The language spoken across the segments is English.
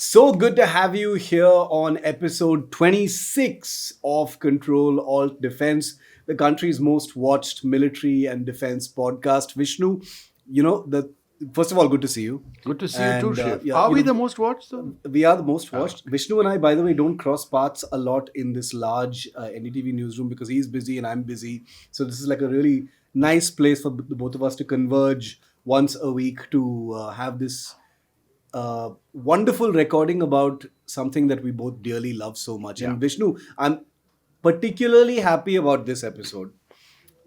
So good to have you here on episode 26 of Control Alt Defense, the country's most watched military and defense podcast. Vishnu, the first of all, good to see you. Good to see you too, And Shiv. yeah, Are we the most watched though? we are the most watched. Okay. Vishnu and I, by the way, don't cross paths a lot in this large NDTV newsroom because he's busy and I'm busy. So this is like a really nice place for the both of us to converge once a week to have this wonderful recording about something that we both dearly love so much. And Yeah. Vishnu, I'm particularly happy about this episode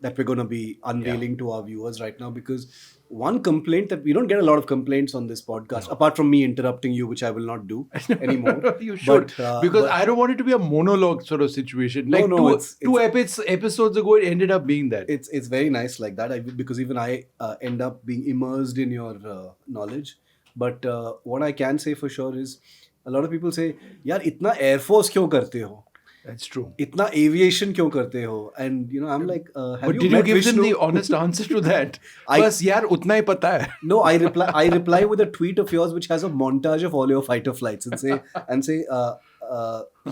that we're going to be unveiling to our viewers right now because one complaint that we don't get a lot of complaints on this podcast, apart from me interrupting you, which I will not do anymore. You should. Because but- I don't want it to be a monologue sort of situation. Like No, two episodes ago, it ended up being that. it's very nice like that because even I end up being immersed in your knowledge. But what I can say for sure is a lot of people say, यार इतना Air Force क्यों करते हो? That's true. इतना aviation क्यों करते हो? And I'm like, have But you did you met give Vishnu? them the honest answer to that? I- बस यार उतना ही पता है. No, I reply with a tweet of yours which has a montage of all your fighter flights and say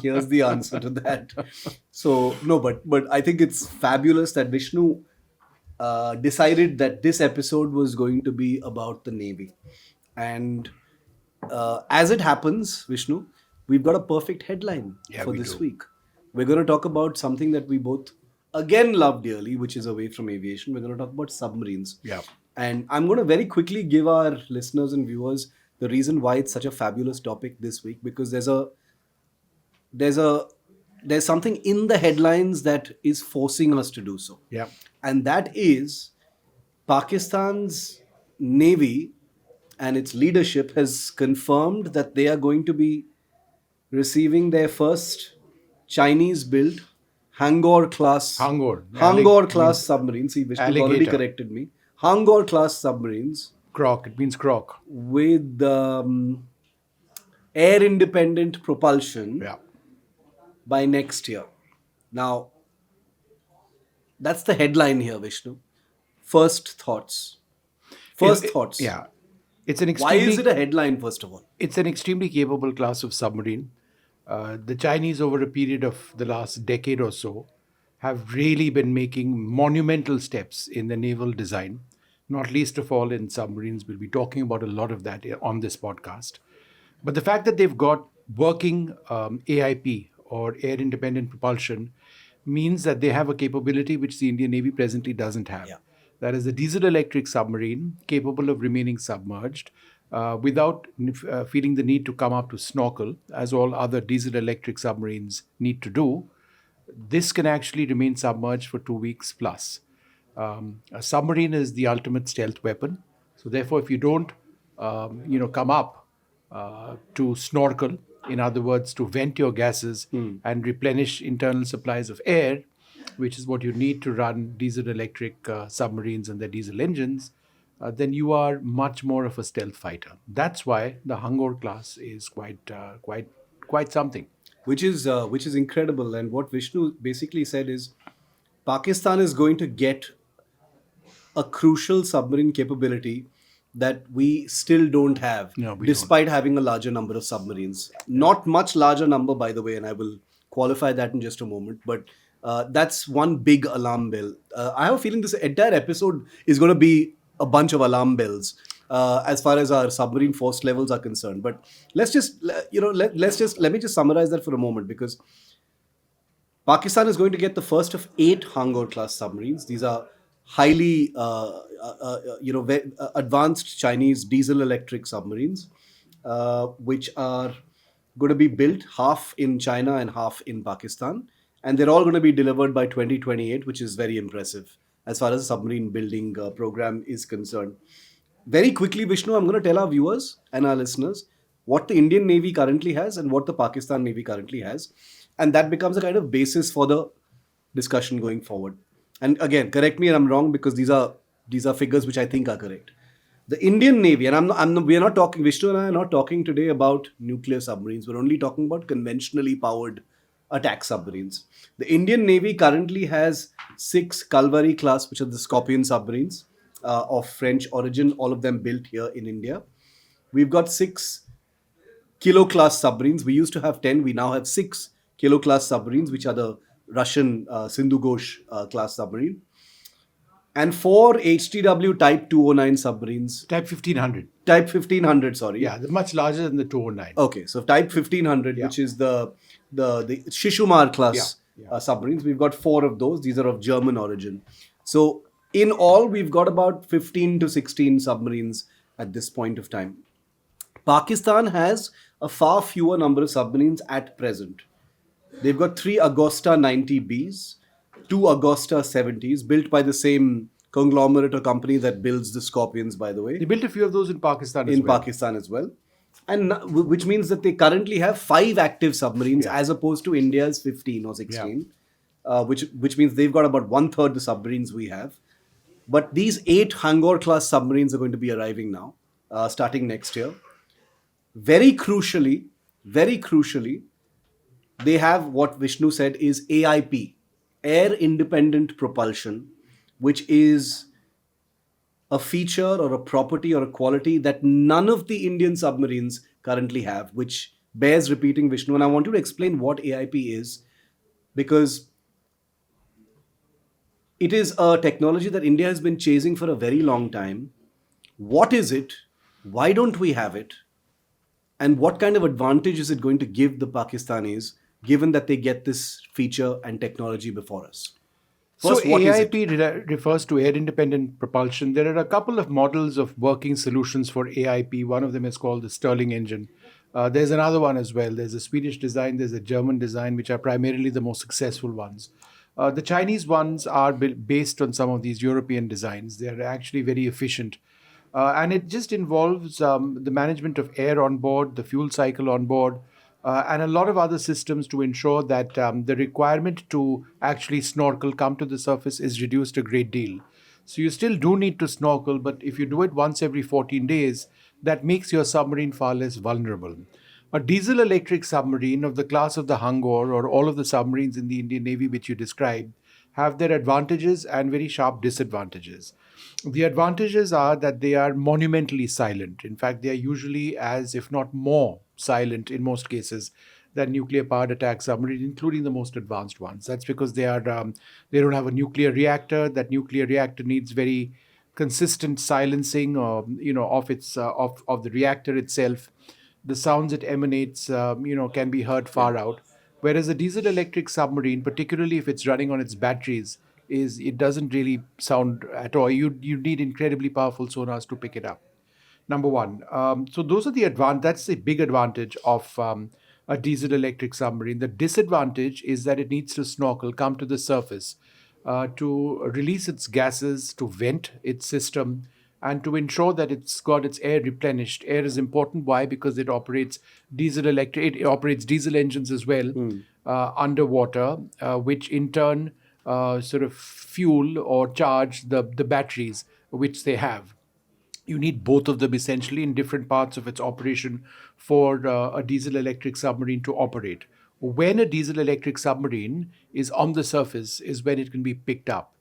here's the answer to that. So no, but I think it's fabulous that Vishnu decided that this episode was going to be about the Navy, and as it happens, Vishnu, we've got a perfect headline Yeah, for we this do. week. We're going to talk about something that we both again love dearly, which is away from aviation. We're going to talk about submarines. Yeah. And I'm going to very quickly give our listeners and viewers the reason why it's such a fabulous topic this week, because there's something in the headlines that is forcing us to do so. Yeah. And that is Pakistan's Navy and its leadership has confirmed that they are going to be receiving their first Chinese-built Hangor class Hangor. class submarines. See, Vishnu already Alligator. corrected me. Hangor class submarines Croc. It means croc. with air-independent propulsion Yeah. by next year. Now, that's the headline here, Vishnu. First thoughts. Thoughts. Yeah. It's an Why extremely is it a headline, first of all? It's an extremely capable class of submarine. The Chinese, over a period of the last decade or so, have really been making monumental steps in the naval design, not least of all in submarines. We'll be talking about a lot of that on this podcast. But the fact that they've got working AIP or air independent propulsion means that they have a capability which the Indian Navy presently doesn't have. Yeah. That is a diesel electric submarine capable of remaining submerged without feeling the need to come up to snorkel, as all other diesel electric submarines need to do. This can actually remain submerged for 2 weeks plus. A submarine is the ultimate stealth weapon. So therefore, if you don't, come up to snorkel, in other words, to vent your gases and replenish internal supplies of air, which is what you need to run diesel electric submarines and their diesel engines, then you are much more of a stealth fighter. That's why the Hangor class is quite something. Which is incredible. And what Vishnu basically said is Pakistan is going to get a crucial submarine capability that we still don't have, No, we despite having a larger number of submarines. Not much larger number, by the way, and I will qualify that in just a moment. But that's one big alarm bell. I have a feeling this entire episode is going to be a bunch of alarm bells as far as our submarine force levels are concerned. But let me just summarize that for a moment, because Pakistan is going to get the first of 8 Hangor class submarines. These are highly advanced Chinese diesel electric submarines, which are going to be built half in China and half in Pakistan. And they're all going to be delivered by 2028, which is very impressive as far as the submarine building program is concerned. Very quickly, Vishnu, I'm going to tell our viewers and our listeners what the Indian Navy currently has and what the Pakistan Navy currently has. And that becomes a kind of basis for the discussion going forward. And again, correct me if I'm wrong, because these are figures which I think are correct. The Indian Navy, and we are not talking, Vishnu and I are not talking today about nuclear submarines. We're only talking about conventionally powered attack submarines. The Indian Navy currently has 6 Kalvari class, which are the Scorpion submarines of French origin, all of them built here in India. We've got 6 kilo class submarines. We used to have 10, we now have 6 kilo class submarines, which are the Russian Sindhu Ghosh class submarine. And 4 HTW Type 209 submarines. Type 1500. Type 1500, sorry. Yeah, they're much larger than the 209. Okay, so Type 1500, Yeah. which is the Shishumar class Yeah. submarines. We've got 4 of those. These are of German origin. So in all, we've got about 15 to 16 submarines at this point of time. Pakistan has a far fewer number of submarines at present. They've got 3 Agosta 90Bs, 2 Agosta 70s, built by the same conglomerate or company that builds the Scorpions, by the way. They built a few of those in Pakistan as In well. Pakistan as well. And which means that they currently have 5 active submarines as opposed to India's 15 or 16, which means they've got about 1/3 the submarines we have. But these 8 Hangor class submarines are going to be arriving now, starting next year. Very crucially, they have what Vishnu said is AIP, air independent propulsion, which is a feature or a property or a quality that none of the Indian submarines currently have, which bears repeating, Vishnu. And I want you to explain what AIP is, because it is a technology that India has been chasing for a very long time. What is it? Why don't we have it? And what kind of advantage is it going to give the Pakistanis, given that they get this feature and technology before us? First, So what is it? AIP refers to air independent propulsion. There are a couple of models of working solutions for AIP. One of them is called the Stirling engine. There's another one as well. There's a Swedish design, there's a German design, which are primarily the most successful ones. The Chinese ones are based on some of these European designs. They're actually very efficient. And it just involves the management of air on board, the fuel cycle on board, and a lot of other systems to ensure that the requirement to actually snorkel, come to the surface, is reduced a great deal. So you still do need to snorkel, but if you do it once every 14 days, that makes your submarine far less vulnerable. A diesel electric submarine of the class of the Hangor, or all of the submarines in the Indian Navy which you described, have their advantages and very sharp disadvantages. The advantages are that they are monumentally silent. In fact, they are usually as, if not more, silent in most cases than nuclear-powered attack submarines, including the most advanced ones. That's because they don't have a nuclear reactor. That nuclear reactor needs very consistent silencing, of the reactor itself. The sounds it emanates, can be heard far out. Whereas a diesel electric submarine, particularly if it's running on its batteries, it doesn't really sound at all. You need incredibly powerful sonars to pick it up. Number one. So those are the advantage. That's the big advantage of a diesel electric submarine. The disadvantage is that it needs to snorkel, come to the surface, to release its gases, to vent its system, and to ensure that it's got its air replenished. Air is important. Why? Because it operates it operates diesel engines as well underwater, which in turn sort of fuel or charge the batteries which they have. You need both of them essentially in different parts of its operation for a diesel electric submarine to operate. When a diesel electric submarine is on the surface is when it can be picked up.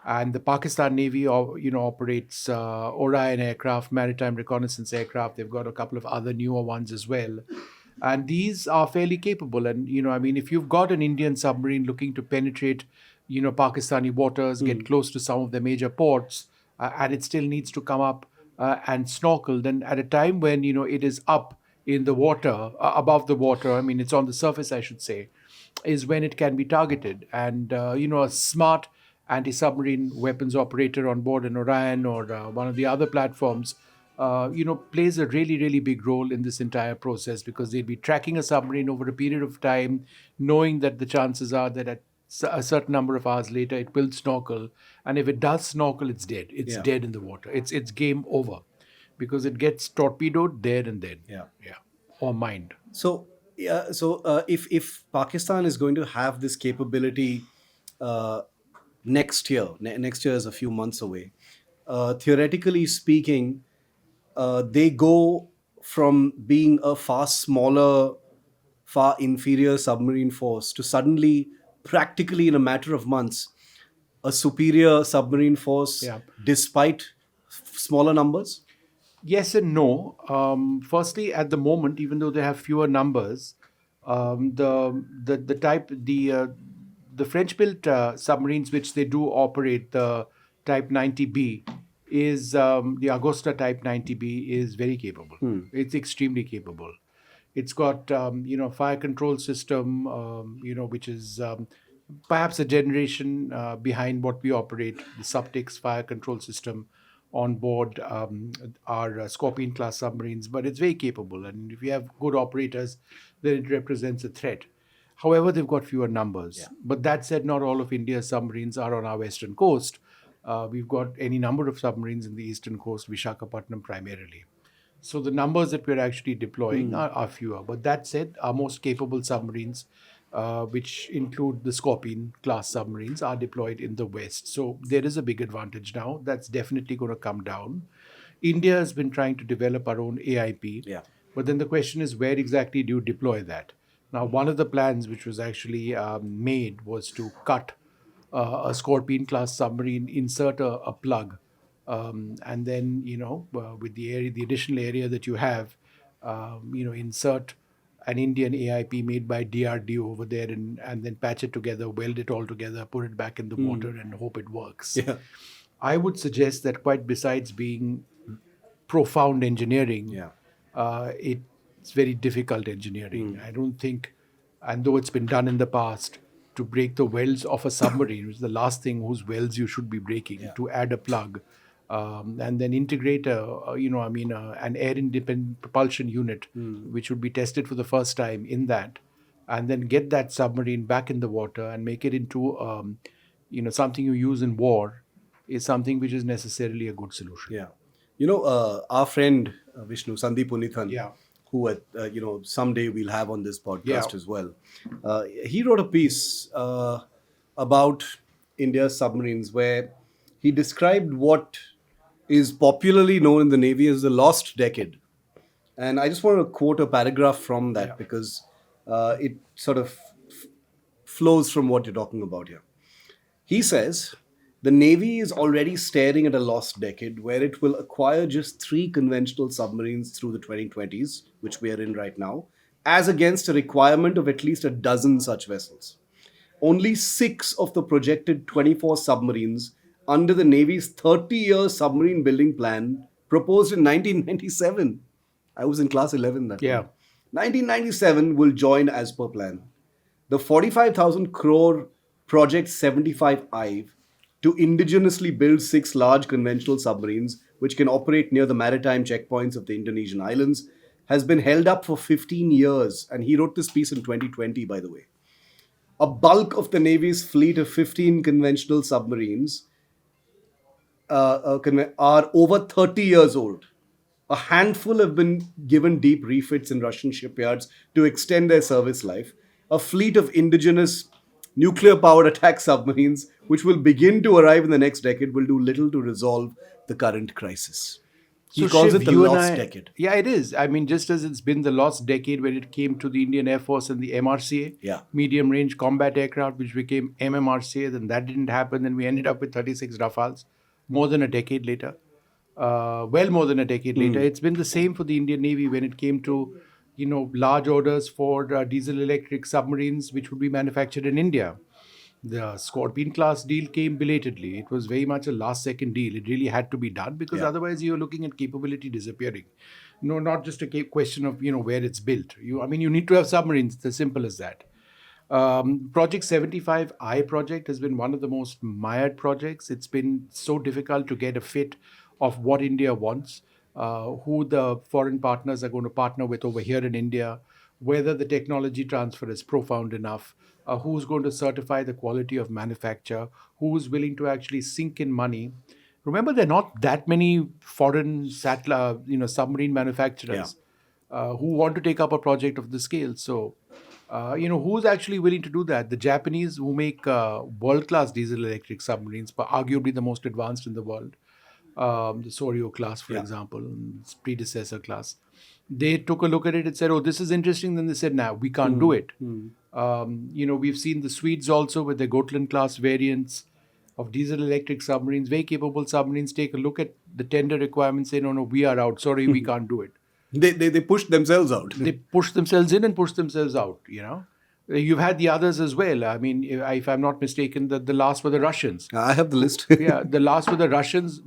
And the Pakistan Navy, operates Orion aircraft, maritime reconnaissance aircraft. They've got a couple of other newer ones as well. And these are fairly capable. And, if you've got an Indian submarine looking to penetrate, Pakistani waters, get close to some of the major ports, and it still needs to come up and snorkel, then at a time when, it is up in the water, above the water, it's on the surface, I should say, is when it can be targeted. And, a smart anti-submarine weapons operator on board an Orion or one of the other platforms, plays a really, really big role in this entire process, because they'll be tracking a submarine over a period of time, knowing that the chances are that at a certain number of hours later it will snorkel, and if it does snorkel, it's dead. It's dead in the water. It's game over, because it gets torpedoed there and then. Yeah. Or mined. So, if Pakistan is going to have this capability next year, next year is a few months away. Theoretically speaking, they go from being a far smaller, far inferior submarine force to suddenly, practically in a matter of months, a superior submarine force, Yeah. despite smaller numbers. Yes and no. Firstly, at the moment, even though they have fewer numbers, the French-built submarines which they do operate, the Type 90B, is the Augusta Type 90B is very capable. It's extremely capable. It's got fire control system, which is perhaps a generation behind what we operate, the Subtex fire control system on board our Scorpion class submarines. But it's very capable, and if you have good operators, then it represents a threat. However, they've got fewer numbers. But that said, not all of India's submarines are on our western coast. We've got any number of submarines in the eastern coast, Vishakhapatnam primarily. So the numbers that we're actually deploying are fewer. But that said, our most capable submarines, which include the Scorpion class submarines, are deployed in the West. So there is a big advantage now. That's definitely going to come down. India has been trying to develop our own AIP. Yeah. But then the question is, where exactly do you deploy that? Now, one of the plans which was actually made was to cut a Scorpion class submarine, insert a plug, and then with the additional area that you have, insert an Indian AIP made by DRDO over there, and then patch it together, weld it all together, put it back in the water, and hope it works. Yeah. I would suggest that quite besides being profound engineering, Yeah. it's very difficult engineering. I don't think, and though it's been done in the past, to break the welds of a submarine, which is the last thing whose welds you should be breaking, to add a plug, and then integrate an air independent propulsion unit, which would be tested for the first time in that, and then get that submarine back in the water and make it into something you use in war, is something which is necessarily a good solution. Yeah. Our friend Vishnu, Sandeep Unithan, Yeah. who someday we'll have on this podcast Yeah. as well. He wrote a piece about India's submarines where he described what is popularly known in the Navy as the lost decade. And I just want to quote a paragraph from that Yeah. because it sort of flows from what you're talking about here. He says the Navy is already staring at a lost decade where it will acquire just 3 conventional submarines through the 2020s, which we are in right now, as against a requirement of at least a dozen such vessels. Only 6 of the projected 24 submarines under the Navy's 30-year submarine building plan proposed in 1997. I was in class 11 that Yeah. time. 1997 will join as per plan. The 45,000 crore Project 75I to indigenously build 6 large conventional submarines which can operate near the maritime checkpoints of the Indonesian islands has been held up for 15 years. And he wrote this piece in 2020, by the way. A bulk of the Navy's fleet of 15 conventional submarines are over 30 years old. A handful have been given deep refits in Russian shipyards to extend their service life. A fleet of indigenous nuclear powered attack submarines, which will begin to arrive in the next decade, will do little to resolve the current crisis. He So calls Shiv, it the you and lost I, decade. yeah, it is. I mean, just as it's been the lost decade when it came to the Indian Air Force and the MRCA, Yeah. medium range combat aircraft, which became MMRCA, then that didn't happen. Then we ended up with 36 Rafales more than a decade later. Well, more than a decade later. It's been the same for the Indian Navy when it came to, large orders for diesel electric submarines, which would be manufactured in India. The Scorpion class deal came belatedly. It was very much a last second deal. It really had to be done because Yeah. otherwise you're looking at capability disappearing. No, not just a question of where it's built. You need to have submarines. It's as simple as that. Project 75I project has been one of the most mired projects. It's been so difficult to get a fit of what India wants, who the foreign partners are going to partner with over here in India, whether the technology transfer is profound enough, who's going to certify the quality of manufacture, who's willing to actually sink in money. Remember, there are not that many foreign submarine manufacturers who want to take up a project of this scale. So, who's actually willing to do that? The Japanese, who make world-class diesel electric submarines, but arguably the most advanced in the world, the Soryo class, for Yeah. example, its predecessor class. They took a look at it and said, "Oh, this is interesting." Then they said, "Nah, we can't do it." We've seen the Swedes also with their Gotland class variants. of diesel electric submarines, very capable submarines, take a look at the tender requirements, say, no, we are out. Sorry, we can't do it. They pushed themselves out. They push themselves in and push themselves out, You've had the others as well. I mean, if I'm not mistaken, the last were the Russians. I have the list. Yeah, the last were the Russians,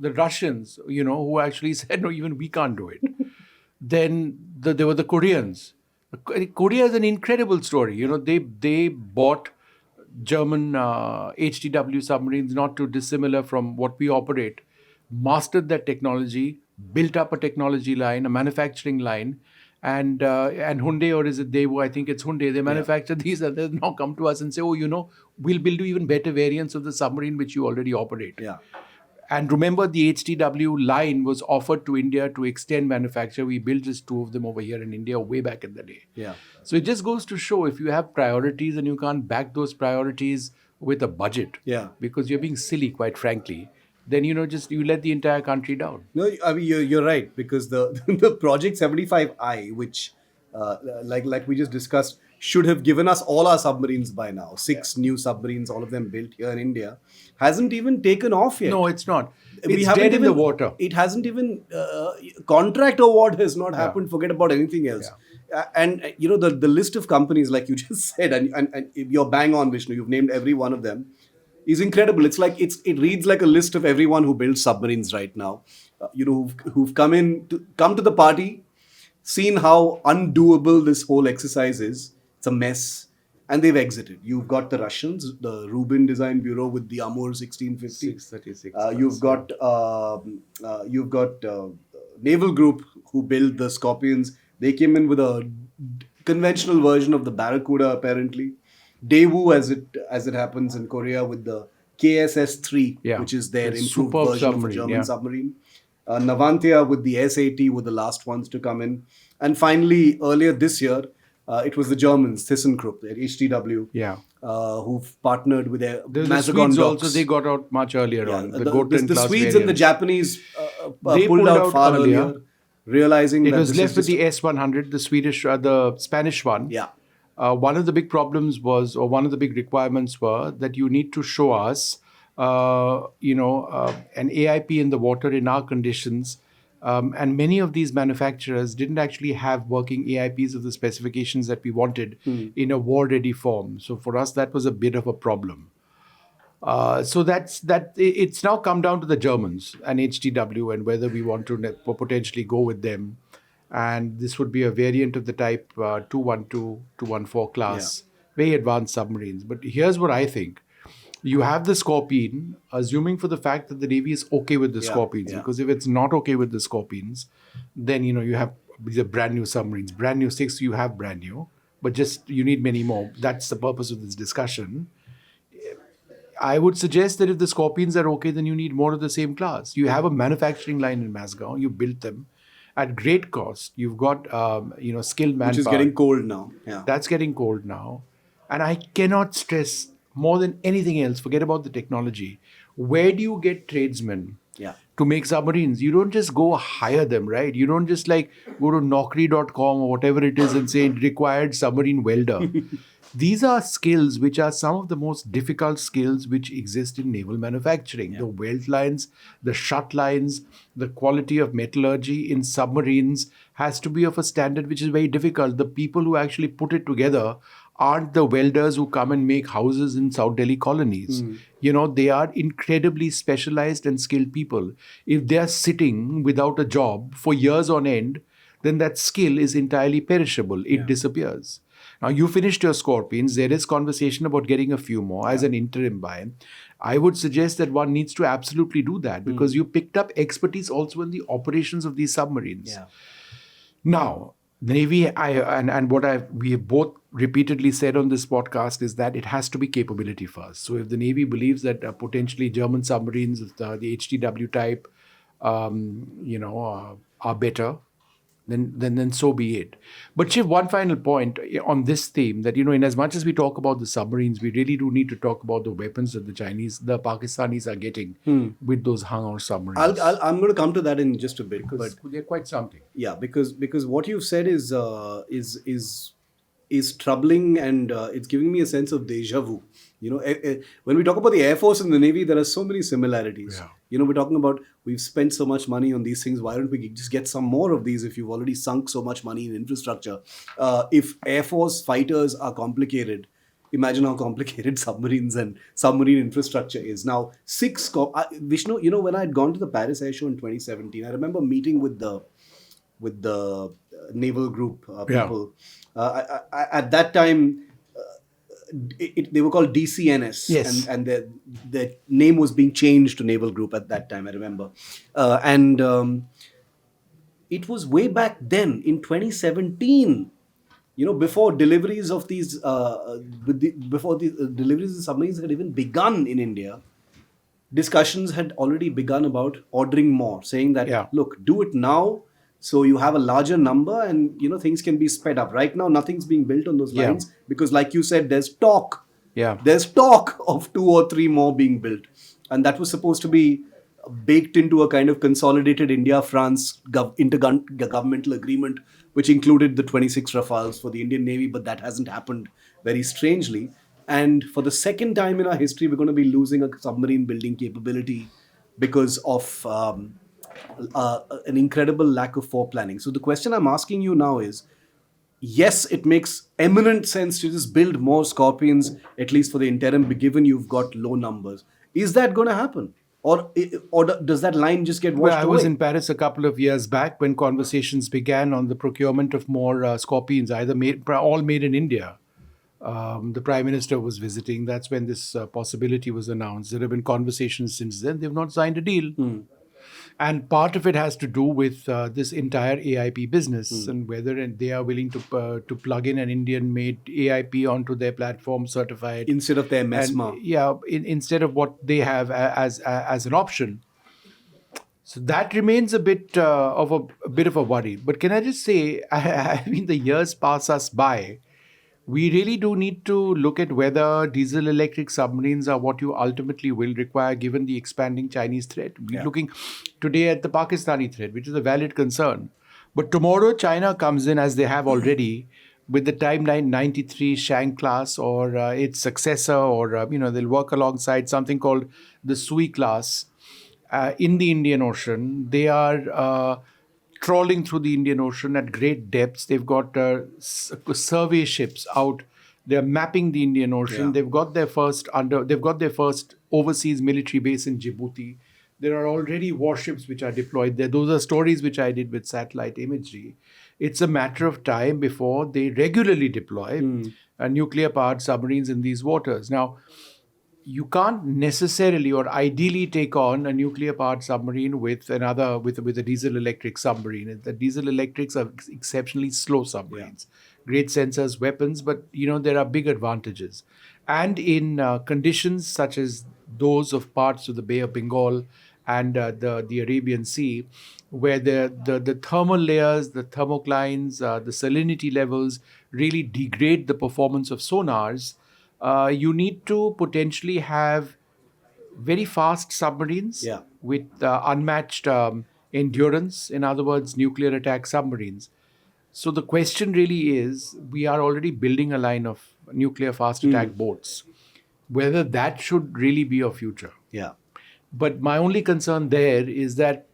who actually said, no, even we can't do it. Then there were the Koreans. Korea is an incredible story. They bought German HTW submarines, not too dissimilar from what we operate, mastered that technology, built up a technology line, a manufacturing line, and Hyundai, or is it Daewoo? I think it's Hyundai. They manufacture these, and they now come to us and say, oh, we'll build you even better variants of the submarine which you already operate. Yeah. And remember, the HTW line was offered to India to extend manufacture. We built just 2 of them over here in India way back in the day. Yeah. So it just goes to show, if you have priorities and you can't back those priorities with a budget, because you're being silly, quite frankly, then you let the entire country down. No, I mean you're right, because the the Project 75I, which like we just discussed, should have given us all our submarines by now. 6 new submarines, all of them built here in India, hasn't even taken off yet. No, it's not. We It's haven't dead in the even- water. It hasn't even contract award has not happened. Forget about anything else. And the list of companies, like you just said, and you're bang on, Vishnu. You've named every one of them. Is incredible. It's like it reads like a list of everyone who builds submarines right now. Who've come to the party, seen how undoable this whole exercise is. It's a mess, and they've exited. You've got the Russians, the Rubin Design Bureau with the Amour 1650. 636. You've got Naval Group, who built the Scorpions. They came in with a conventional version of the Barracuda, apparently. Daewoo, as it happens in Korea, with the KSS-3, which is their The improved superb version of a submarine, German submarine. Navantia with the S-80 were the last ones to come in. And finally, earlier this year, it was the Germans, ThyssenKrupp, their HTW, who've partnered with their The Mazagon Swedes docks. also, they got out much earlier on. The Goten Swedes class and the variants. Japanese They pulled out far earlier, realizing It that was this left is with just- the S100, the Spanish one. Yeah. One of the big problems was, or one of the big requirements were, that you need to show us, an AIP in the water in our conditions. And many of these manufacturers didn't actually have working AIPs of the specifications that we wanted in a war-ready form. So for us, that was a bit of a problem. So it's now come down to the Germans and HTW and whether we want to potentially go with them. And this would be a variant of the type 212, 214 class, very advanced submarines. But here's what I think. You have the Scorpion, assuming for the fact that the Navy is okay with the Scorpions. Because if it's not okay with the Scorpions, then, you have these are brand new submarines. Brand new 6, you have brand new. But just, you need many more. That's the purpose of this discussion. I would suggest that if the Scorpions are okay, then you need more of the same class. You have a manufacturing line in Mazagon. You built them at great cost. You've got, skilled manpower. Which is getting cold now. Yeah. That's getting cold now. And I cannot stress more than anything else, forget about the technology. Where do you get tradesmen to make submarines? You don't just go hire them, right? You don't just go to Naukri.com or whatever it is and say required submarine welder. These are skills which are some of the most difficult skills which exist in naval manufacturing. The weld lines, the shut lines, the quality of metallurgy in submarines has to be of a standard which is very difficult. The people who actually put it together aren't the welders who come and make houses in South Delhi colonies. They are incredibly specialized and skilled people. If they are sitting without a job for years on end, then that skill is entirely perishable. It disappears. Now, you finished your Scorpions. There is conversation about getting a few more as an interim buy. I would suggest that one needs to absolutely do that because you picked up expertise also in the operations of these submarines. Now, the Navy, we have both repeatedly said on this podcast is that it has to be capability first. So if the Navy believes that potentially German submarines, the HTW type, are better, then so be it. But Shiv, one final point on this theme that, in as much as we talk about the submarines, we really do need to talk about the weapons that the Pakistanis are getting with those Hangor submarines. I'm going to come to that in just a bit, because they're quite something. Yeah, because what you've said is is troubling, and it's giving me a sense of deja vu. When we talk about the Air Force and the Navy, there are so many similarities. Yeah. We're talking about, we've spent so much money on these things. Why don't we just get some more of these if you've already sunk so much money in infrastructure? If Air Force fighters are complicated, imagine how complicated submarines and submarine infrastructure is. Now, Vishnu, when I had gone to the Paris Air Show in 2017, I remember meeting with the naval group Yeah. people. At that time, they were called DCNS, and Yes. their name was being changed to Naval Group at that time. I remember, and it was way back then in 2017. Before deliveries of these, before the deliveries of submarines had even begun in India, discussions had already begun about ordering more, saying that, Yeah. look, do it now so you have a larger number, and things can be sped up. Right now, nothing's being built on those Yeah. lines because, like you said, Yeah. there's talk of two or three more being built, and that was supposed to be baked into a kind of consolidated India-France intergovernmental agreement, which included the 26 Rafales for the Indian Navy, but that hasn't happened, very strangely. And for the second time in our history, we're going to be losing a submarine building capability because of an incredible lack of foreplanning. So the question I'm asking you now is, yes, it makes eminent sense to just build more Scorpions, at least for the interim, given you've got low numbers. Is that going to happen? Or does that line just get Well, washed I was away? in Paris a couple of years back when conversations began on the procurement of more Scorpions, either all made in India. The Prime Minister was visiting. That's when this possibility was announced. There have been conversations since then. They've not signed a deal. And part of it has to do with this entire AIP business and whether they are willing to plug in an Indian-made AIP onto their platform, certified, Instead of their and MESMA. yeah, instead of what they have as an option. So that remains a bit of a worry. But can I just say, I mean, the years pass us by. We really do need to look at whether diesel electric submarines are what you ultimately will require given the expanding Chinese threat. We're Yeah. looking today at the Pakistani threat, which is a valid concern. But tomorrow, China comes in, as they have already, with the Timeline 93 Shang class or its successor, or they'll work alongside something called the Sui class in the Indian Ocean. They are trawling through the Indian Ocean at great depths. They've got survey ships out. They're mapping the Indian Ocean. Yeah. They've got their first overseas military base in Djibouti. There are already warships which are deployed there. Those are stories which I did with satellite imagery. It's a matter of time before they regularly deploy nuclear powered submarines in these waters. Now, you can't necessarily or ideally take on a nuclear powered submarine with a diesel electric submarine. The diesel electrics are exceptionally slow Yeah. submarines. Great sensors, weapons, but there are big advantages. And in conditions such as those of parts of the Bay of Bengal and the Arabian Sea, where the thermal layers, the thermoclines, the salinity levels really degrade the performance of sonars, you need to potentially have very fast submarines Yeah. with unmatched endurance, in other words, nuclear attack submarines. So the question really is, we are already building a line of nuclear fast attack boats, whether that should really be our future. Yeah. But my only concern there is that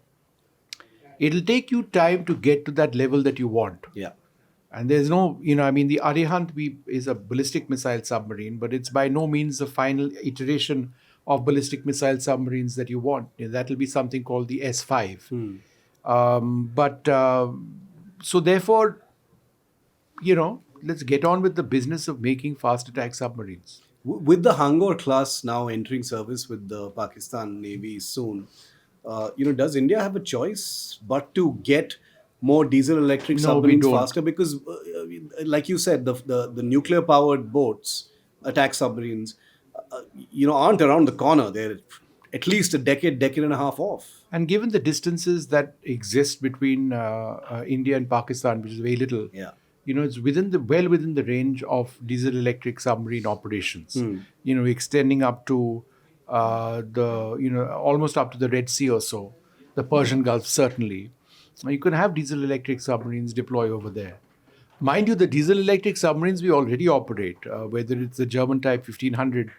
it'll take you time to get to that level that you want. Yeah. And there's no, I mean, the Arihant is a ballistic missile submarine, but it's by no means the final iteration of ballistic missile submarines that you want. That'll be something called the S5. But so therefore, let's get on with the business of making fast attack submarines. With the Hangor class now entering service with the Pakistan Navy soon, does India have a choice but to get more diesel electric No, we submarines don't. faster? Because, like you said, the nuclear powered boats, attack submarines, aren't around the corner. They're at least a decade and a half off. And given the distances that exist between India and Pakistan, which is very little, Yeah. it's within the range of diesel electric submarine operations. Extending up to the almost up to the Red Sea or so, the Persian Gulf certainly. You can have diesel electric submarines deploy over there. Mind you, the diesel electric submarines we already operate, whether it's the German type 1500,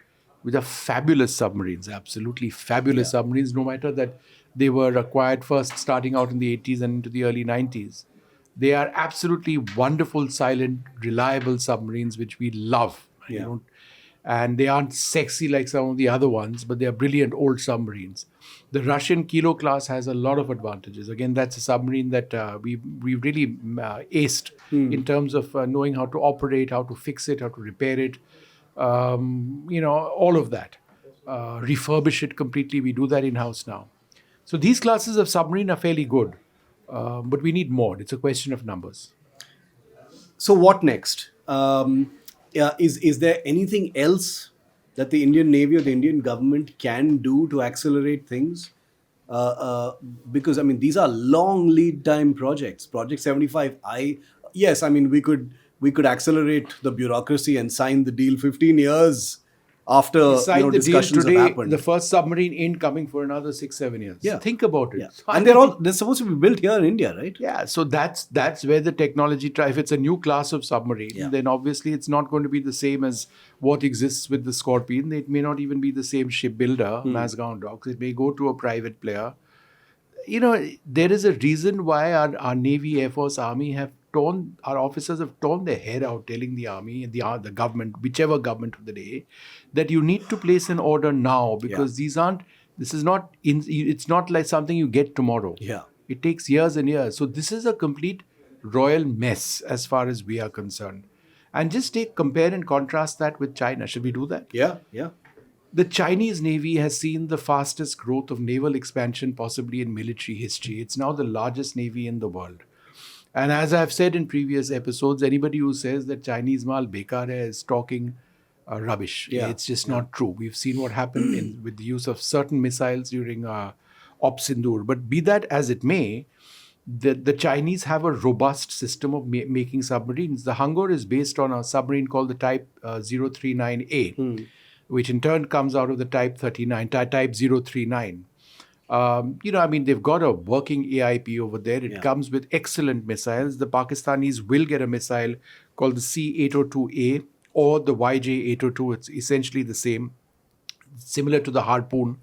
which are fabulous submarines, absolutely fabulous Yeah. submarines, no matter that they were acquired first starting out in the 80s and into the early 90s. They are absolutely wonderful, silent, reliable submarines, which we love. Yeah. And they aren't sexy like some of the other ones, but they are brilliant old submarines. The Russian Kilo class has a lot of advantages. Again, that's a submarine that we really aced in terms of knowing how to operate, how to fix it, how to repair it, all of that. Refurbish it completely. We do that in house now. So these classes of submarine are fairly good, but we need more. It's a question of numbers. So what next? Yeah, is there anything else that the Indian Navy or the Indian government can do to accelerate things? Because I mean, these are long lead time projects. Project 75. Yes, I mean we could accelerate the bureaucracy and sign the deal 15 years We after signed the deal discussions have today. The happened. first submarine ain't coming for another 6-7 years. Yeah, Think about it. yeah, So, I and mean, they're supposed to be built here in India, right? yeah. So that's where the technology. If it's a new class of submarine, Yeah. then obviously it's not going to be the same as what exists with the Scorpion. It may not even be the same shipbuilder, Mazgaon Docks. It may go to a private player. There is a reason why our Navy, Air Force, Army our officers have torn their hair out telling the Army and the government, whichever government of the day, that you need to place an order now Yeah. because this is not, it's not like something you get tomorrow. Yeah. It takes years and years. So this is a complete royal mess as far as we are concerned. And just compare and contrast that with China. Should we do that? Yeah. Yeah. The Chinese Navy has seen the fastest growth of naval expansion possibly in military history. It's now the largest navy in the world. And as I've said in previous episodes, anybody who says that Chinese mal bekar hai is talking rubbish. Yeah. It's just Yeah. not true. We've seen what happened with the use of certain missiles during Op Sindoor. But be that as it may, the Chinese have a robust system of making submarines. The Hangor is based on a submarine called the Type 039A, which in turn comes out of the Type 39, Type 039. I mean, they've got a working AIP over there. It Yeah. comes with excellent missiles. The Pakistanis will get a missile called the C-802A or the YJ-802. It's essentially the same, similar to the Harpoon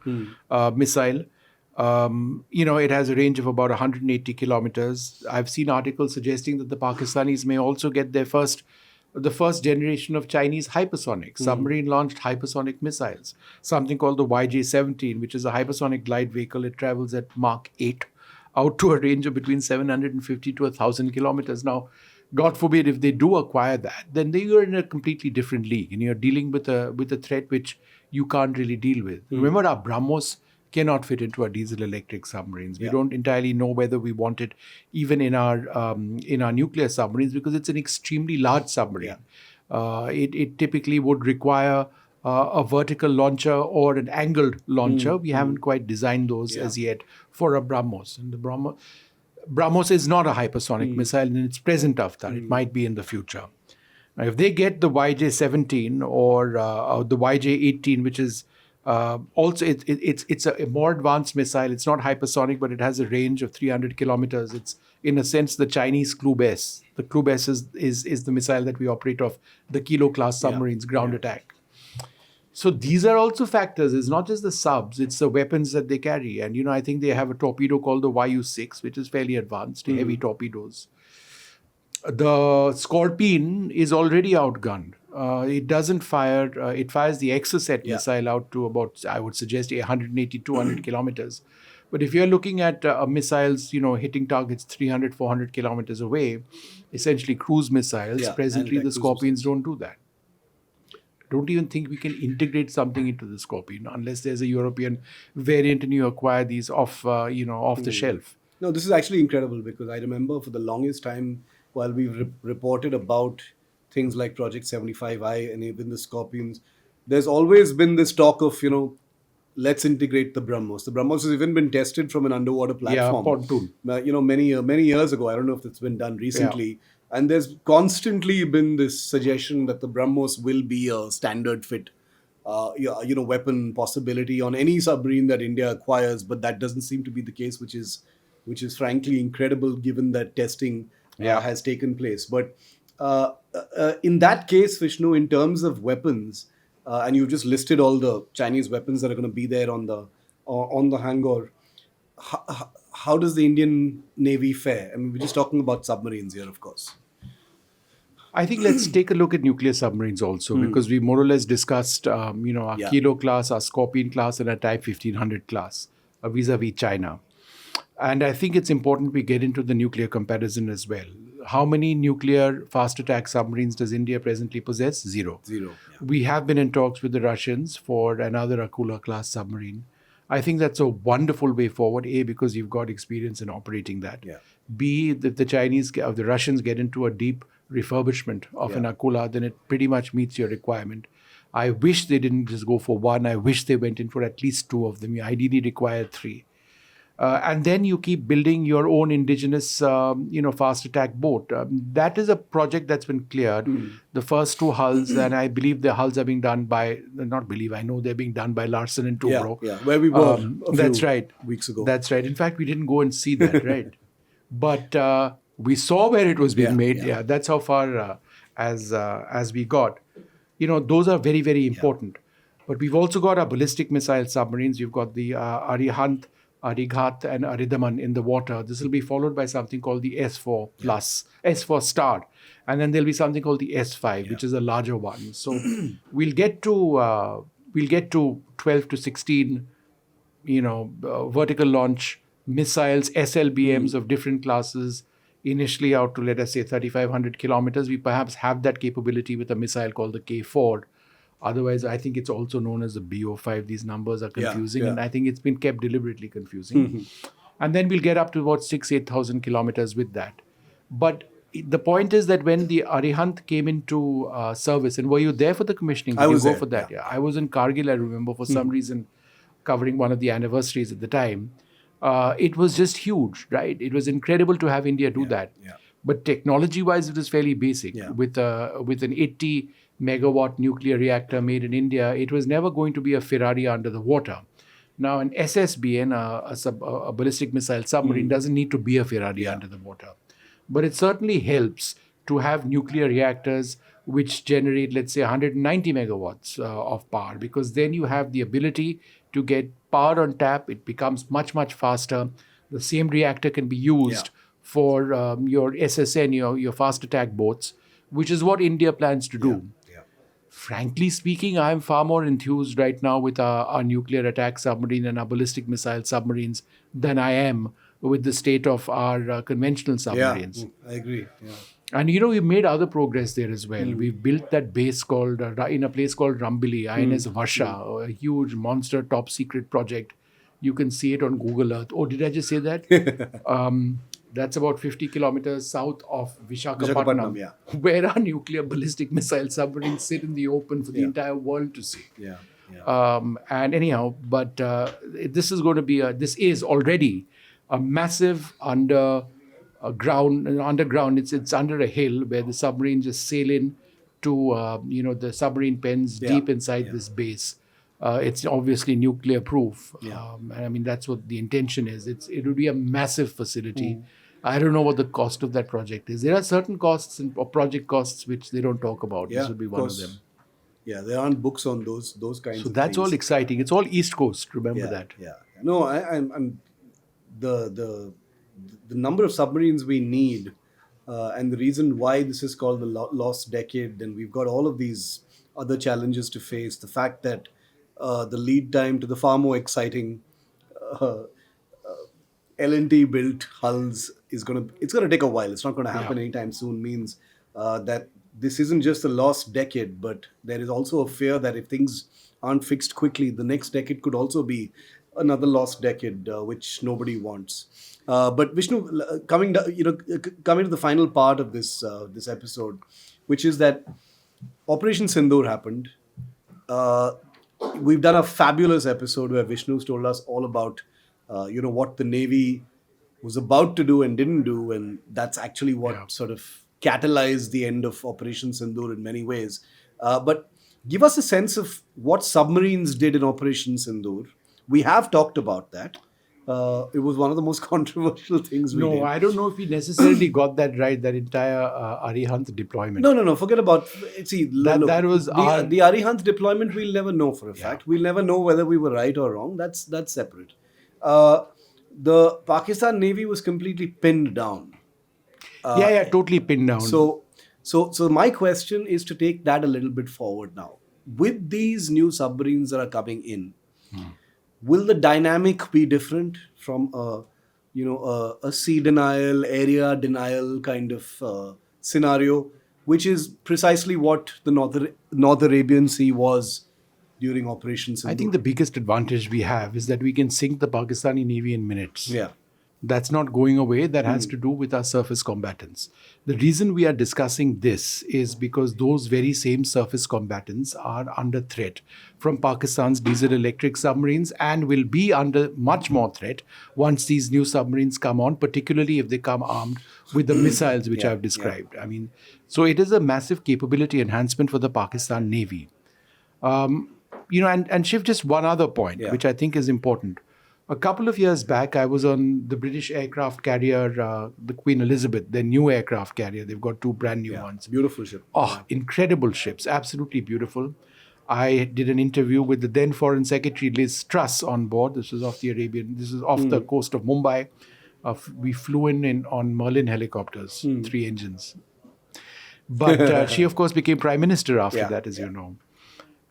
missile. It has a range of about 180 kilometers. I've seen articles suggesting that the Pakistanis may also get the first generation of Chinese hypersonic, submarine-launched hypersonic missiles, something called the YJ-17, which is a hypersonic glide vehicle. It travels at Mach 8 out to a range of between 750 to 1,000 kilometers. Now, God forbid if they do acquire that, then you're in a completely different league and you're dealing with a threat which you can't really deal with. Remember, our BrahMos cannot fit into our diesel electric submarines. We Yeah. don't entirely know whether we want it even in our nuclear submarines because it's an extremely large submarine. It typically would require a vertical launcher or an angled launcher. We haven't quite designed those as yet for a BrahMos. And the BrahMos is not a hypersonic missile in its present avatar. It might be in the future. Now, if they get the YJ-17 or the YJ-18, which is also it's a more advanced missile. It's not hypersonic, but it has a range of 300 kilometers. It's in a sense the Chinese Club S. The Club S is the missile that we operate off the Kilo class submarines, ground attack. So these are also factors. It's not just the subs, it's the weapons that they carry. And, I think they have a torpedo called the YU-6, which is fairly advanced, heavy torpedoes. The Scorpion is already outgunned. It doesn't fire, it fires the Exocet missile out to about, I would suggest, 180, 200 kilometers. But if you're looking at missiles, hitting targets 300, 400 kilometers away, essentially cruise missiles, Yeah, presently anti-cruise the Scorpions don't do that. Don't even think we can integrate something into the Scorpion unless there's a European variant and you acquire these off the shelf. No, this is actually incredible because I remember for the longest time while we've reported about things like Project 75I and even the Scorpions, there's always been this talk of, let's integrate the BrahMos. The BrahMos has even been tested from an underwater platform. Pontoon. Many years ago. I don't know if it's been done recently. And there's constantly been this suggestion that the BrahMos will be a standard fit weapon possibility on any submarine that India acquires, but that doesn't seem to be the case, which is frankly incredible given that testing has taken place. But In that case, Vishnu, in terms of weapons, and you've just listed all the Chinese weapons that are going to be there on the Hangor. How does the Indian Navy fare? I mean, we're just talking about submarines here, of course. I think let's take a look at nuclear submarines also, because we more or less discussed, our Yeah, Kilo class, our Scorpion class, and our Type 1500 class vis-a-vis China. And I think it's important we get into the nuclear comparison as well. How many nuclear fast attack submarines does India presently possess? Zero. zero. Yeah, We have been in talks with the Russians for another Akula class submarine. I think that's a wonderful way forward. A, because you've got experience in operating that. yeah, B, if the Russians get into a deep refurbishment of an Yeah. Akula, then it pretty much meets your requirement. I wish they didn't just go for one. I wish they went in for at least two of them. You ideally require three. And then you keep building your own indigenous, fast attack boat. That is a project that's been cleared. The first two hulls, and I believe the hulls are being done by, not believe, I know they're being done by Larsen and yeah, Toubro. yeah. Where we were That's right. weeks ago. That's right. In fact, we didn't go and see that, right? But we saw where it was being Yeah, made. yeah. Yeah, that's how far as we got. Those are very, very important. But we've also got our ballistic missile submarines. You've got the Arihant, Arighat, and Aridaman in the water. This will be followed by something called the S4 plus, S4 star, and then there'll be something called the S5, which is a larger one. So we'll get to 12 to 16 vertical launch missiles, SLBMs of different classes, initially out to, let us say, 3,500 kilometers. We perhaps have that capability with a missile called the K4. Otherwise, I think it's also known as the BO5. These numbers are confusing, yeah. and I think it's been kept deliberately confusing. And then we'll get up to about 8,000 kilometers with that. But the point is that when the Arihant came into service, and were you there for the commissioning? Did I was you go there, for that? yeah. Yeah, I was in Kargil, I remember, for some reason, covering one of the anniversaries at the time. It was just huge, right? It was incredible to have India do that. yeah. But technology-wise, it was fairly basic. Yeah. With an 80 megawatt nuclear reactor made in India, it was never going to be a Ferrari under the water. Now, an SSBN, a ballistic missile submarine, doesn't need to be a Ferrari under the water. But it certainly helps to have nuclear reactors which generate, let's say, 190 megawatts of power, because then you have the ability to get power on tap. It becomes much, much faster. The same reactor can be used for your SSN, your fast attack boats, which is what India plans to do. Yeah. Frankly speaking, I'm far more enthused right now with our nuclear attack submarine and our ballistic missile submarines than I am with the state of our conventional submarines. I agree. Yeah. And we've made other progress there as well. We've built that base called, in a place called Rambili, INS Varsha, a huge monster top secret project. You can see it on Google Earth. Oh, did I just say that? That's about 50 kilometers south of Vishakhapatnam, yeah. where our nuclear ballistic missile submarines sit in the open for the entire world to see. Yeah. Yeah. And anyhow, but this is already a massive underground. It's under a hill where the submarines just sail in to the submarine pens deep inside this base. It's obviously nuclear proof. And I mean, that's what the intention is. It would be a massive facility. I don't know what the cost of that project is. There are certain costs or project costs which they don't talk about. Yeah, This would be one of them. Yeah, there aren't books on those kinds So of that's things. all exciting. It's all East Coast. Remember that. Yeah. No, I'm the number of submarines we need, and the reason why this is called the lost decade, and we've got all of these other challenges to face. The fact that the lead time to the far more exciting L&T built hulls it's gonna take a while. It's not gonna happen anytime soon. Means that this isn't just a lost decade, but there is also a fear that if things aren't fixed quickly, the next decade could also be another lost decade, which nobody wants. But Vishnu, coming to the final part of this episode, which is that Operation Sindoor happened. We've done a fabulous episode where Vishnu's told us all about what the Navy was about to do and didn't do, and that's actually what sort of catalyzed the end of Operation Sindoor in many ways. But give us a sense of what submarines did in Operation Sindoor. We have talked about that, It was one of the most controversial things we No, did. I don't know if we necessarily got that right. That entire Arihant deployment. No, no, no. Forget about. See, look, That was our. the Arihant deployment. We'll never know for a Yeah. fact. We'll never know whether we were right or wrong. That's separate. Uh, the Pakistan Navy was completely pinned down. Yeah, Uh, yeah, totally pinned down. so my question is to take that a little bit forward now. With these new submarines that are coming in, will the dynamic be different from a sea denial, area denial kind of scenario, which is precisely what the North Arabian Sea was during Operation I Sindoor? think the biggest advantage we have is that we can sink the Pakistani Navy in minutes. Yeah. That's not going away. That has to do with our surface combatants. The reason we are discussing this is because those very same surface combatants are under threat from Pakistan's diesel electric submarines and will be under much more threat once these new submarines come on, particularly if they come armed with the missiles which Yeah, I've described. I mean, so it is a massive capability enhancement for the Pakistan Navy. And Shiv, just one other point, Yeah. which I think is important. A couple of years back, I was on the British aircraft carrier, the Queen Elizabeth, their new aircraft carrier. They've got two brand new ones. Beautiful ship. Oh, incredible ships, absolutely beautiful. I did an interview with the then Foreign Secretary Liz Truss on board. This was off the coast of Mumbai. We flew in on Merlin helicopters, 3 engines. But she, of course, became Prime Minister after Yeah, that, as you know.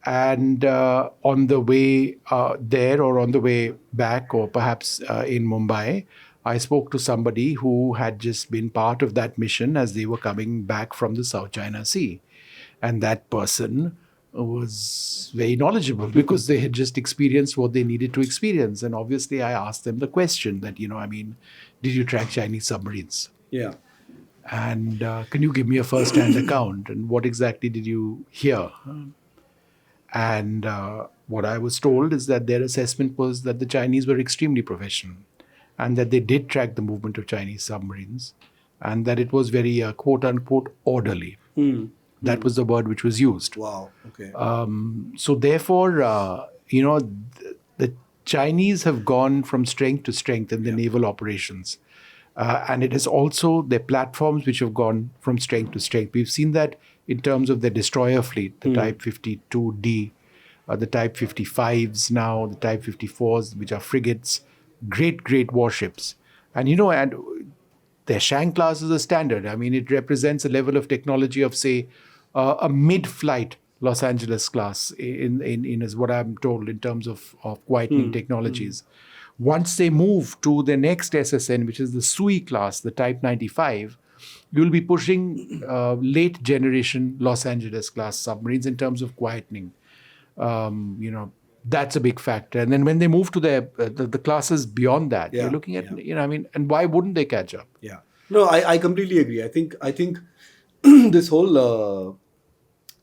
And on the way there or on the way back or perhaps in Mumbai, I spoke to somebody who had just been part of that mission as they were coming back from the South China Sea. And that person was very knowledgeable because they had just experienced what they needed to experience. And obviously, I asked them the question that, did you track Chinese submarines? Yeah. And can you give me a first-hand account? And what exactly did you hear? And what I was told is that their assessment was that the Chinese were extremely professional and that they did track the movement of Chinese submarines and that it was very quote unquote orderly. That was the word which was used. Wow. Okay. So therefore, the Chinese have gone from strength to strength in the naval operations. And it is also their platforms which have gone from strength to strength. We've seen that in terms of their destroyer fleet, the Type 52D, the Type 55s now, the Type 54s, which are frigates, great warships. And, and their Shang class is a standard. I mean, it represents a level of technology of, say, a mid-flight Los Angeles class in is what I'm told in terms of quietening technologies. Once they move to the next SSN, which is the Sui class, the Type 95, you'll be pushing late generation Los Angeles class submarines in terms of quietening. That's a big factor. And then when they move to the classes beyond that, you're looking at, and why wouldn't they catch up? Yeah. No, I completely agree. I think this whole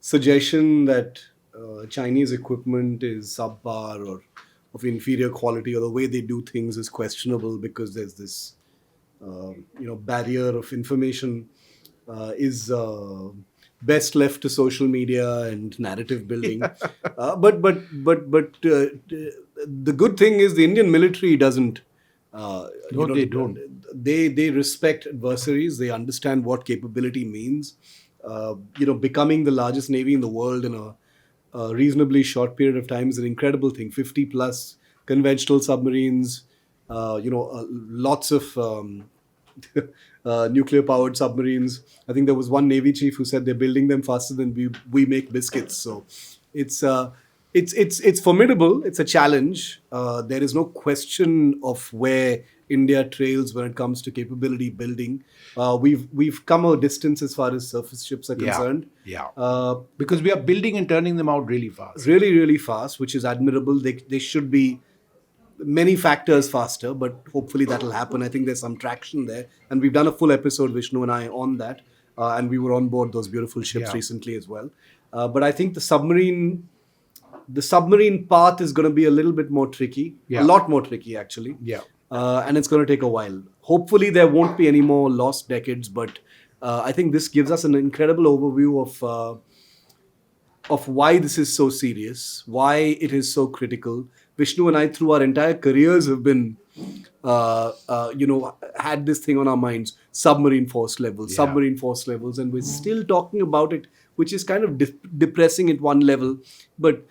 suggestion that Chinese equipment is subpar or of inferior quality or the way they do things is questionable because there's this barrier of information is best left to social media and narrative building. But the good thing is the Indian military doesn't. They don't. They respect adversaries. They understand what capability means. Becoming the largest navy in the world in a reasonably short period of time is an incredible thing. 50 plus conventional submarines. Lots of nuclear powered submarines. I think there was one Navy chief who said they're building them faster than we make biscuits. So it's formidable. It's a challenge. There is no question of where India trails when it comes to capability building. We've come a distance as far as surface ships are concerned. Because we are building and turning them out really fast. Really fast, which is admirable. They should be many factors faster, but hopefully that'll happen. I think there's some traction there, and we've done a full episode, Vishnu and I, on that, and we were on board those beautiful ships recently as well. But I think the submarine path is going to be a little bit more tricky, a lot more tricky actually. And it's going to take a while. Hopefully there won't be any more lost decades, but I think this gives us an incredible overview of why this is so serious, why it is so critical. Vishnu and I, through our entire careers, have been had this thing on our minds, submarine force levels, Yeah. submarine force levels, and we're still talking about it, which is kind of depressing at one level. But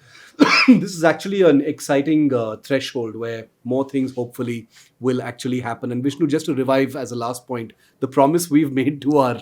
this is actually an exciting threshold where more things hopefully will actually happen. And Vishnu, just to revive as a last point, the promise we've made to our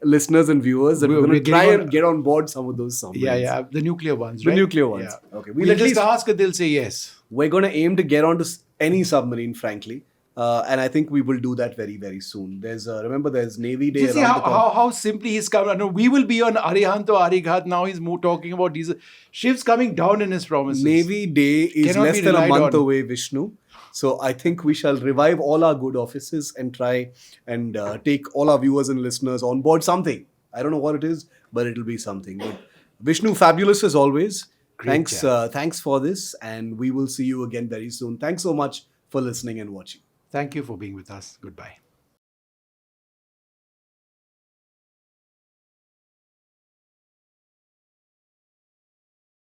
listeners and viewers that we're We're going to try getting on- and get on board some of those submarines. Yeah, the nuclear ones, The right? nuclear ones. Yeah. Okay, We'll at just least ask and they'll say yes. we're going to aim to get onto any submarine, frankly. And I think we will do that very, very soon. Remember, there's Navy Day You see around the corner. how simply he's coming. No, we will be on Arihant or Arighat. Now he's more talking about diesel. Shiv's coming down in his promises. Navy Day is Cannot less be than a relied month on. away, Vishnu. So I think we shall revive all our good offices and try and take all our viewers and listeners on board something. I don't know what it is, but it'll be something. But Vishnu, fabulous as always. Great Thanks for this, and we will see you again very soon. Thanks so much for listening and watching. Thank you for being with us. Goodbye.